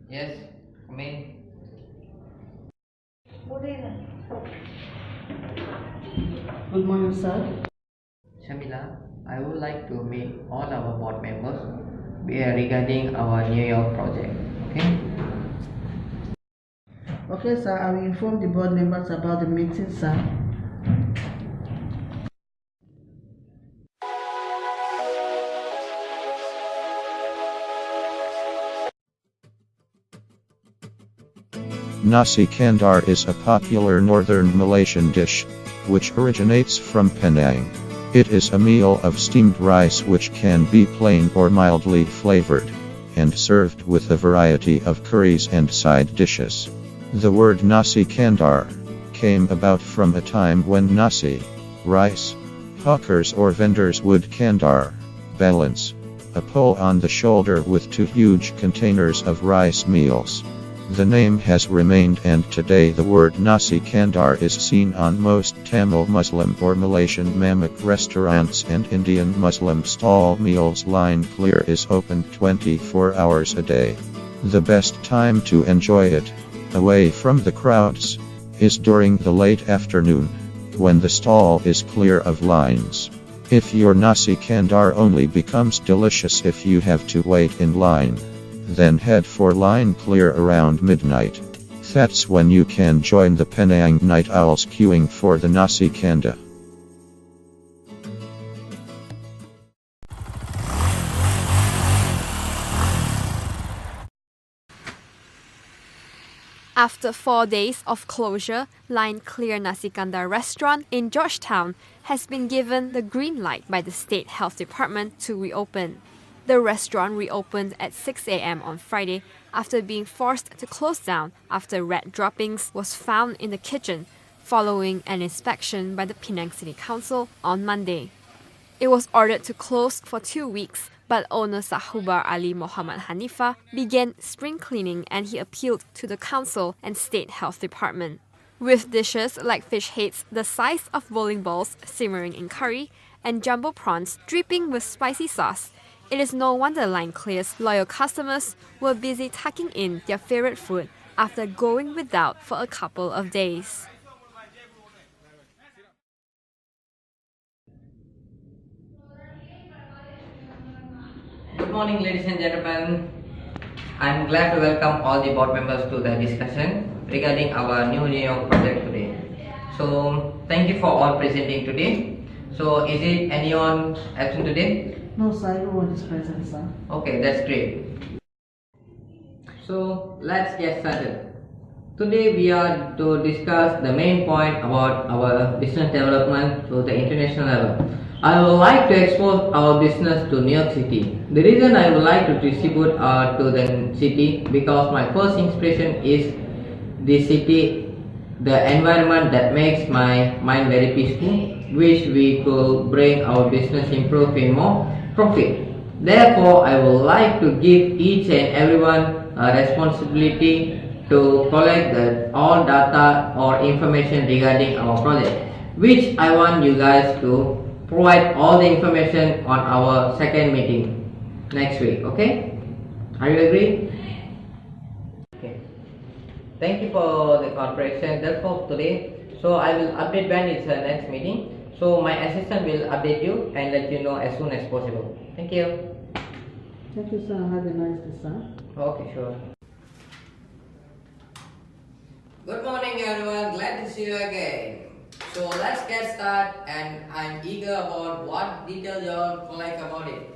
Yes, come in. Good morning, sir. Shamila, I would like to meet all our board members regarding our New York project. Okay? Okay, sir, I will inform the board members about the meeting, sir. Nasi Kandar is a popular northern Malaysian dish, which originates from Penang. It is a meal of steamed rice which can be plain or mildly flavored, and served with a variety of curries and side dishes. The word Nasi Kandar came about from a time when nasi, rice, hawkers or vendors would kandar, balance, a pole on the shoulder with two huge containers of rice meals. The name has remained, and today the word Nasi Kandar is seen on most Tamil Muslim or Malaysian Mamak restaurants, and Indian Muslim stall meals line clear is open 24 hours a day. The best time to enjoy it, away from the crowds, is during the late afternoon, when the stall is clear of lines. If your Nasi Kandar only becomes delicious if you have to wait in line, then head for line clear around midnight. That's when you can join the Penang night owls queuing for the Nasi Kandar. After 4 days of closure, Line Clear Nasi Kandar restaurant in Georgetown has been given the green light by the State Health Department to reopen. The restaurant reopened at 6 a.m. on Friday after being forced to close down after rat droppings was found in the kitchen following an inspection by the Penang City Council on Monday. It was ordered to close for 2 weeks, but owner Sahubar Ali Muhammad Hanifa began spring cleaning, and he appealed to the council and State Health Department. With dishes like fish heads the size of bowling balls simmering in curry and jumbo prawns dripping with spicy sauce, it is no wonder Line Clear's loyal customers were busy tucking in their favorite food after going without for a couple of days. Good morning, ladies and gentlemen. I'm glad to welcome all the board members to the discussion regarding our New York project today. So, thank you for all presenting today. So, is it anyone absent today? No, sir, everyone is present, sir. Okay, that's great. So, let's get started. Today we are to discuss the main point about our business development to the international level. I would like to expose our business to New York City. The reason I would like to distribute to the city because my first inspiration is the city, the environment that makes my mind very peaceful, which we could bring our business improve in more profit. Therefore, I would like to give each and everyone a responsibility to collect all data or information regarding our project, which I want you guys to provide all the information on our second meeting next week. Okay, are you agree? Okay, thank you for the cooperation. That's for today. So I will update when it's the next meeting. So my assistant will update you and let you know as soon as possible. Thank you. Thank you, sir. Have a nice day, sir. Okay, sure. Good morning, everyone. Glad to see you again. So let's get started, and I'm eager about what details you all like about it.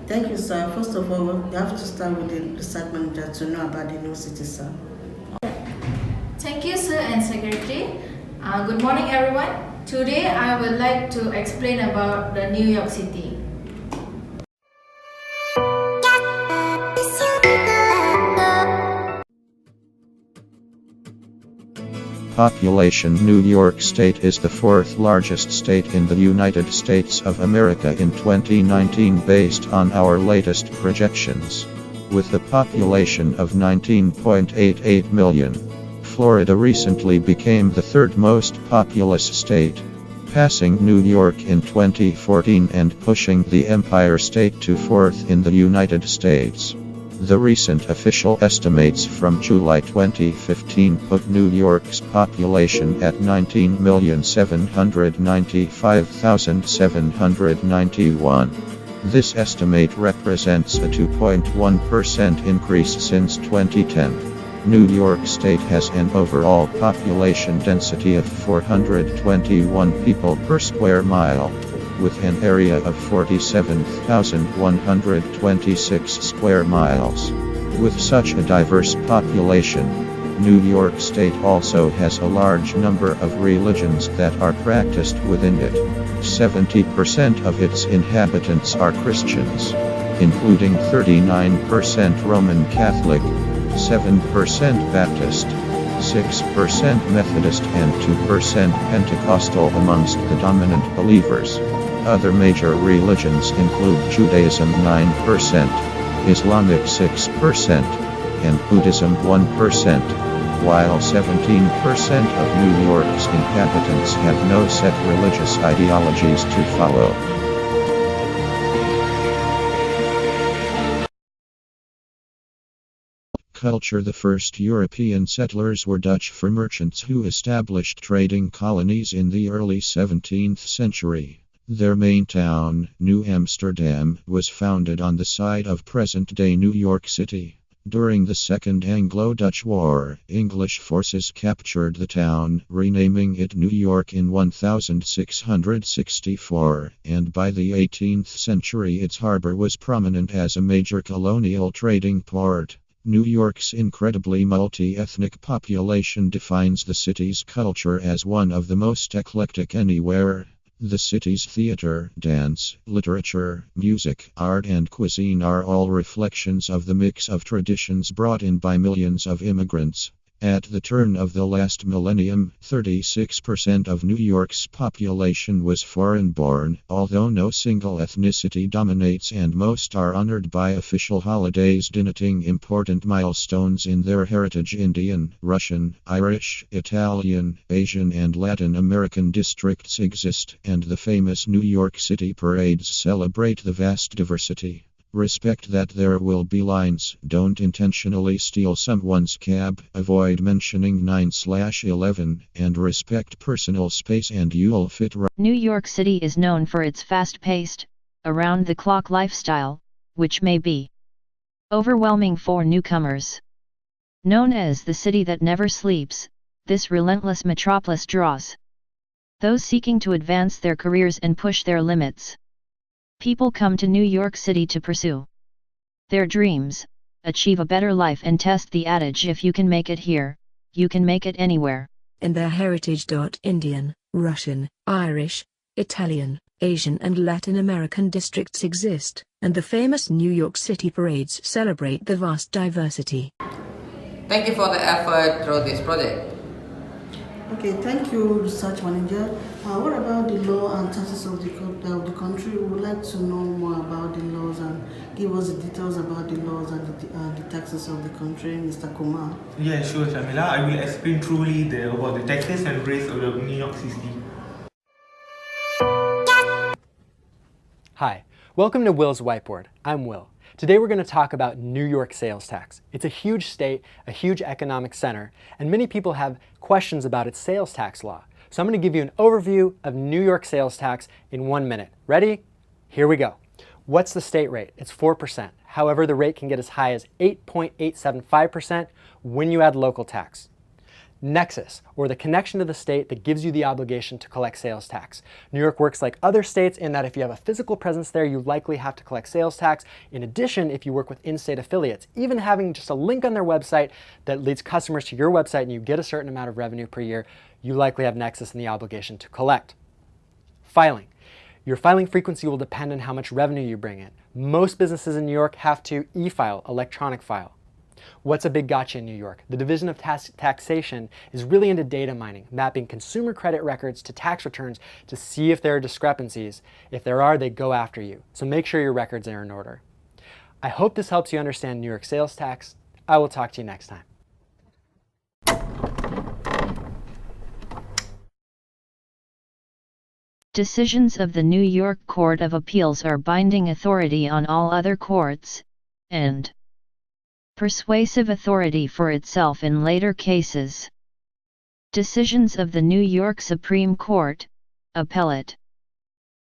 Thank you, sir. First of all, you have to start with the site manager to know about the new city, sir. Thank you, sir and secretary. Good morning, everyone. Today, I would like to explain about the New York City. Population: New York State is the fourth largest state in the United States of America in 2019 based on our latest projections. With a population of 19.88 million, Florida recently became the third most populous state, passing New York in 2014 and pushing the Empire State to fourth in the United States. The recent official estimates from July 2015 put New York's population at 19,795,791. This estimate represents a 2.1% increase since 2010. New York State has an overall population density of 421 people per square mile, with an area of 47,126 square miles. With such a diverse population, New York State also has a large number of religions that are practiced within it. 70% of its inhabitants are Christians, including 39% Roman Catholic, 7% Baptist, 6% Methodist and 2% Pentecostal amongst the dominant believers. Other major religions include Judaism 9%, Islamic 6%, and Buddhism 1%, while 17% of New York's inhabitants have no set religious ideologies to follow. Culture. The first European settlers were Dutch fur merchants who established trading colonies in the early 17th century. Their main town, New Amsterdam, was founded on the site of present-day New York City. During the Second Anglo-Dutch War, English forces captured the town, renaming it New York in 1664, and by the 18th century its harbor was prominent as a major colonial trading port. New York's incredibly multi-ethnic population defines the city's culture as one of the most eclectic anywhere. The city's theater, dance, literature, music, art and cuisine are all reflections of the mix of traditions brought in by millions of immigrants. At the turn of the last millennium, 36% of New York's population was foreign-born, although no single ethnicity dominates and most are honored by official holidays denoting important milestones in their heritage. Indian, Russian, Irish, Italian, Asian and Latin American districts exist, and the famous New York City parades celebrate the vast diversity. Respect that there will be lines, don't intentionally steal someone's cab, avoid mentioning 9/11, and respect personal space and you'll fit right. New York City is known for its fast-paced, around-the-clock lifestyle, which may be overwhelming for newcomers. Known as the city that never sleeps, this relentless metropolis draws those seeking to advance their careers and push their limits. People come to New York City to pursue their dreams, achieve a better life and test the adage if you can make it here, you can make it anywhere. In their heritage. Indian, Russian, Irish, Italian, Asian and Latin American districts exist, and the famous New York City parades celebrate the vast diversity. Thank you for the effort through this project. Okay, thank you, Research Manager. What about the law and taxes of the country? We would like to know more about the laws and give us the details about the laws and the taxes of the country, Mr. Kumar. Yeah, sure, Shamila. I will explain truly about the taxes and rates of New York City. Hi, welcome to Will's Whiteboard. I'm Will. Today we're going to talk about New York sales tax. It's a huge state, a huge economic center, and many people have questions about its sales tax law. So I'm going to give you an overview of New York sales tax in 1 minute. Ready? Here we go. What's the state rate? It's 4%. However, the rate can get as high as 8.875% when you add local tax. Nexus, or the connection to the state that gives you the obligation to collect sales tax. New York works like other states in that if you have a physical presence there, you likely have to collect sales tax. In addition, if you work with in-state affiliates, even having just a link on their website that leads customers to your website and you get a certain amount of revenue per year, you likely have Nexus and the obligation to collect. Filing. Your filing frequency will depend on how much revenue you bring in. Most businesses in New York have to e-file, electronic file. What's a big gotcha in New York? The Division of Taxation is really into data mining, mapping consumer credit records to tax returns to see if there are discrepancies. If there are, they go after you. So make sure your records are in order. I hope this helps you understand New York sales tax. I will talk to you next time. Decisions of the New York Court of Appeals are binding authority on all other courts, and persuasive authority for itself in later cases. Decisions of the New York Supreme Court, Appellate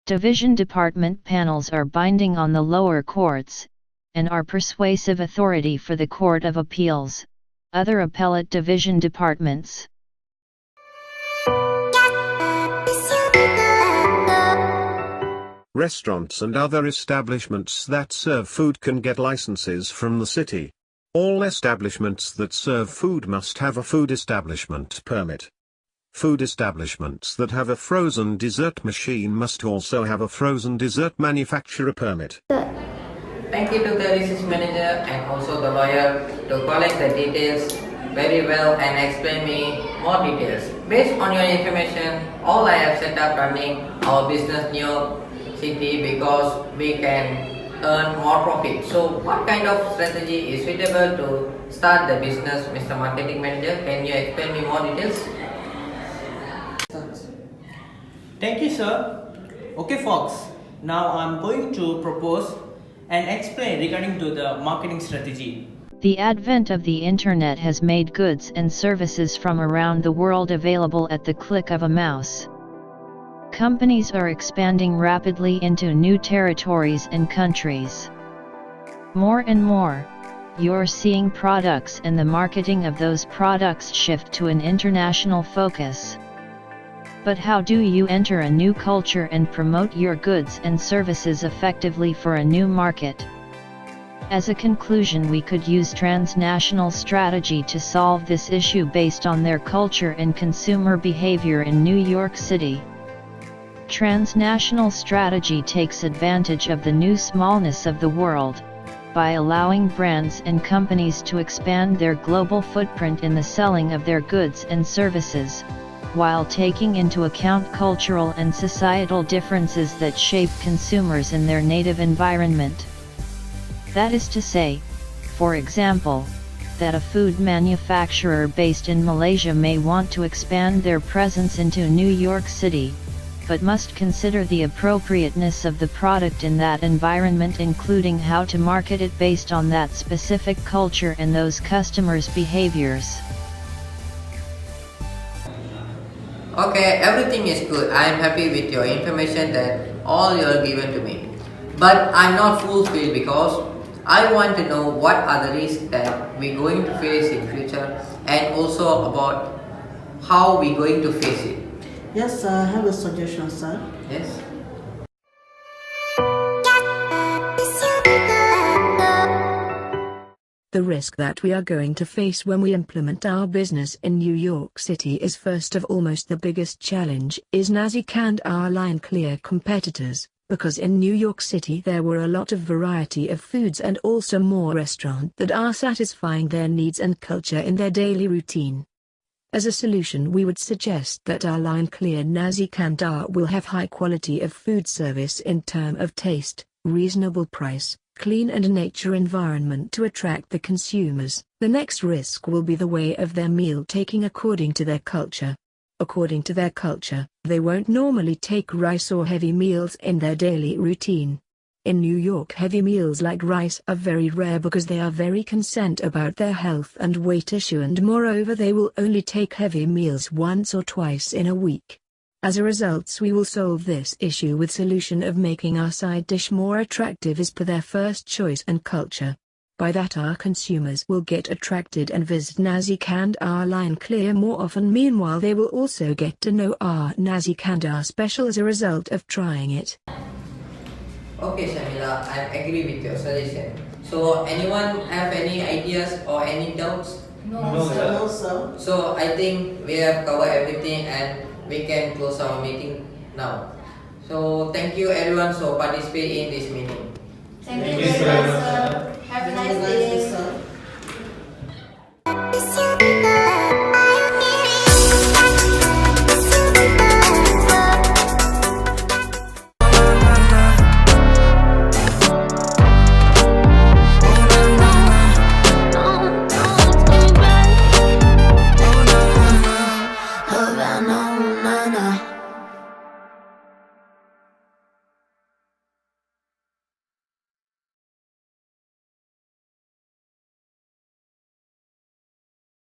Division Department panels are binding on the lower courts, and are persuasive authority for the Court of Appeals, other appellate division departments. Restaurants and other establishments that serve food can get licenses from the city. All establishments that serve food must have a food establishment permit. Food establishments that have a frozen dessert machine must also have a frozen dessert manufacturer permit. Thank you to the research manager and also the lawyer to collect the details very well and explain me more details. Based on your information, all I have set up running our business New York City because we can earn more profit. So what kind of strategy is suitable to start the business, Mr. Marketing Manager? Can you explain me more details? Thank you, sir. Okay, folks. Now I'm going to propose and explain regarding to the marketing strategy. The advent of the internet has made goods and services from around the world available at the click of a mouse. Companies are expanding rapidly into new territories and countries. More and more, you're seeing products and the marketing of those products shift to an international focus. But how do you enter a new culture and promote your goods and services effectively for a new market? As a conclusion, we could use transnational strategy to solve this issue based on their culture and consumer behavior in New York City. Transnational strategy takes advantage of the new smallness of the world, by allowing brands and companies to expand their global footprint in the selling of their goods and services, while taking into account cultural and societal differences that shape consumers in their native environment. That is to say, for example, that a food manufacturer based in Malaysia may want to expand their presence into New York City, but must consider the appropriateness of the product in that environment, including how to market it based on that specific culture and those customers' behaviors. Okay, everything is good. I am happy with your information that all you are given to me. But I'm not fulfilled because I want to know what are the risks that we're going to face in future and also about how we're going to face it. Yes, I have a suggestion, sir. Yes. The risk that we are going to face when we implement our business in New York City is first of almost the biggest challenge is Nasi Kandar line clear competitors, because in New York City there were a lot of variety of foods and also more restaurants that are satisfying their needs and culture in their daily routine. As a solution, we would suggest that our line clear Nasi Kandar will have high quality of food service in term of taste, reasonable price, clean and nature environment to attract the consumers. The next risk will be the way of their meal taking according to their culture. According to their culture, they won't normally take rice or heavy meals in their daily routine. In New York, heavy meals like rice are very rare because they are very concerned about their health and weight issue, and moreover they will only take heavy meals once or twice in a week. As a result, we will solve this issue with solution of making our side dish more attractive as per their first choice and culture. By that our consumers will get attracted and visit Nasi Kandar line clear more often. Meanwhile they will also get to know our Nasi Kandar special as a result of trying it. Okay, Shamila, I agree with your suggestion. So, anyone have any ideas or any doubts? No, sir. No, sir. So, I think we have covered everything and we can close our meeting now. So, thank you everyone for participating in this meeting.